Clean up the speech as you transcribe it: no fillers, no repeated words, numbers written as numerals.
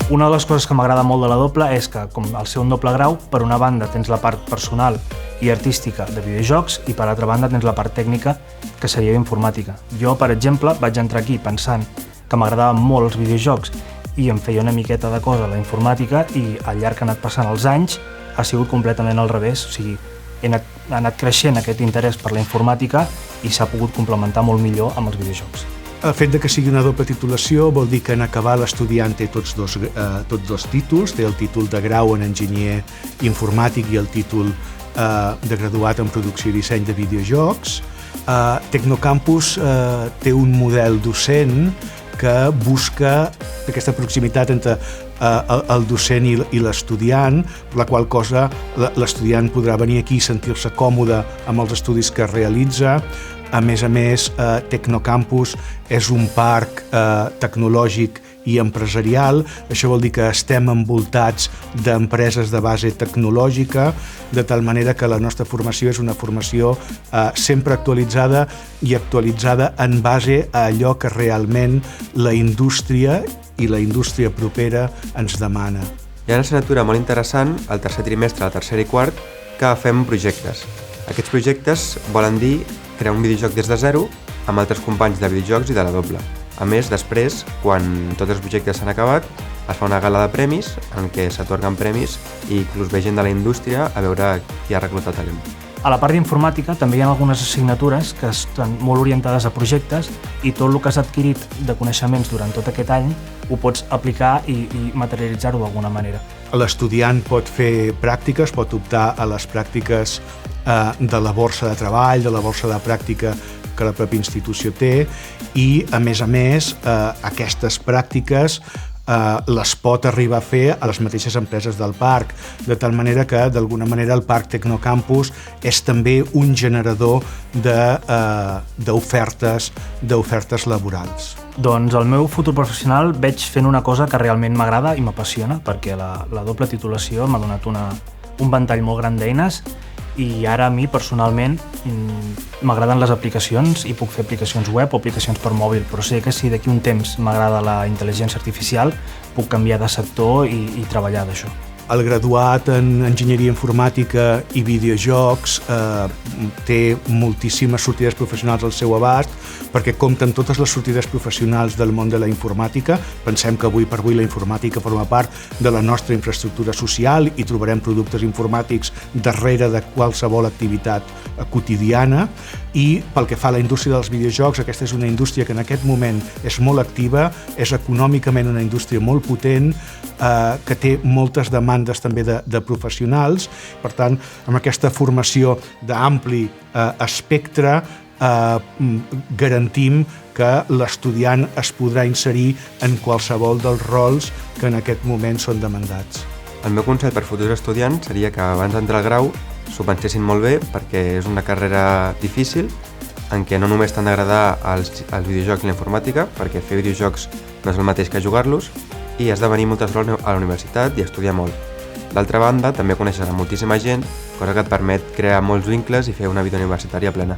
Una de les coses que m'agrada molt de la doble és que, com al ser un doble grau, per una banda tens la part personal i artística de videojocs i per altra banda tens la part tècnica, que seria informàtica. Jo, per exemple, vaig entrar aquí pensant que m'agradaven molt els videojocs i em feia una miqueta de cosa a la informàtica i al llarg que han anat passant els anys ha sigut completament al revés, o sigui, ha anat creixent aquest interès per la informàtica i s'ha pogut complementar molt millor amb els videojocs. El fet de que sigui una doble titulació vol dir que en acabar l'estudiant té tots dos títols, té el títol de grau en enginyer informàtic i el títol de graduat en producció i disseny de videojocs. Tecnocampus té un model docent que busca aquesta proximitat entre el docent i l'estudiant, per la qual cosa l'estudiant podrà venir aquí i sentir-se còmode amb els estudis que realitza. A més, Tecnocampus és un parc tecnològic i empresarial. Això vol dir que estem envoltats d'empreses de base tecnològica, de tal manera que la nostra formació és una formació sempre actualitzada i actualitzada en base a allò que realment la indústria i la indústria propera ens demana. Hi ha una assignatura molt interessant, al tercer trimestre, al tercer i quart, que fem projectes. Aquests projectes volen dir crear un videojoc des de zero amb altres companys de videojocs i de la doble. A més, després, quan tots els projectes s'han acabat, es fa una gala de premis en què s'atorguen premis i inclús ve gent de la indústria a veure qui ha reclutat talent. A la part d'informàtica també hi ha algunes assignatures que estan molt orientades a projectes i tot el que has adquirit de coneixements durant tot aquest any ho pots aplicar i materialitzar-ho d'alguna manera. L'estudiant pot fer pràctiques, pot optar a les pràctiques de la borsa de treball, de la borsa de pràctica que la pròpia institució té i, a més, aquestes pràctiques les pot arribar a fer a les mateixes empreses del parc, de tal manera que, d'alguna manera, el Parc Tecnocampus és també un generador d'ofertes laborals. Doncs el meu futur professional veig fent una cosa que realment m'agrada i m'apassiona, perquè la doble titulació m'ha donat un ventall molt gran d'eines i ara a mi personalment m'agraden les aplicacions i puc fer aplicacions web o aplicacions per mòbil, però sé que si d'aquí un temps m'agrada la intel·ligència artificial puc canviar de sector i treballar d'això. El graduat en enginyeria informàtica i videojocs té moltíssimes sortides professionals al seu abast perquè compta amb totes les sortides professionals del món de la informàtica. Pensem que avui per avui la informàtica forma part de la nostra infraestructura social i trobarem productes informàtics darrere de qualsevol activitat quotidiana. I pel que fa a la indústria dels videojocs, aquesta és una indústria que en aquest moment és molt activa, és econòmicament una indústria molt potent, que té moltes demandes també de professionals. Per tant, amb aquesta formació d'ampli espectre, garantim que l'estudiant es podrà inserir en qualsevol dels rols que en aquest moment són demandats. El meu consell per futurs estudiants seria que abans d'entrar al grau s'ho pensessin molt bé perquè és una carrera difícil en què no només t'han d'agradar els videojocs i la informàtica, perquè fer videojocs no és el mateix que jugar-los, i has de venir moltes hores a la universitat i estudiar molt. D'altra banda, també coneixes moltíssima gent, cosa que et permet crear molts vincles i fer una vida universitària plena.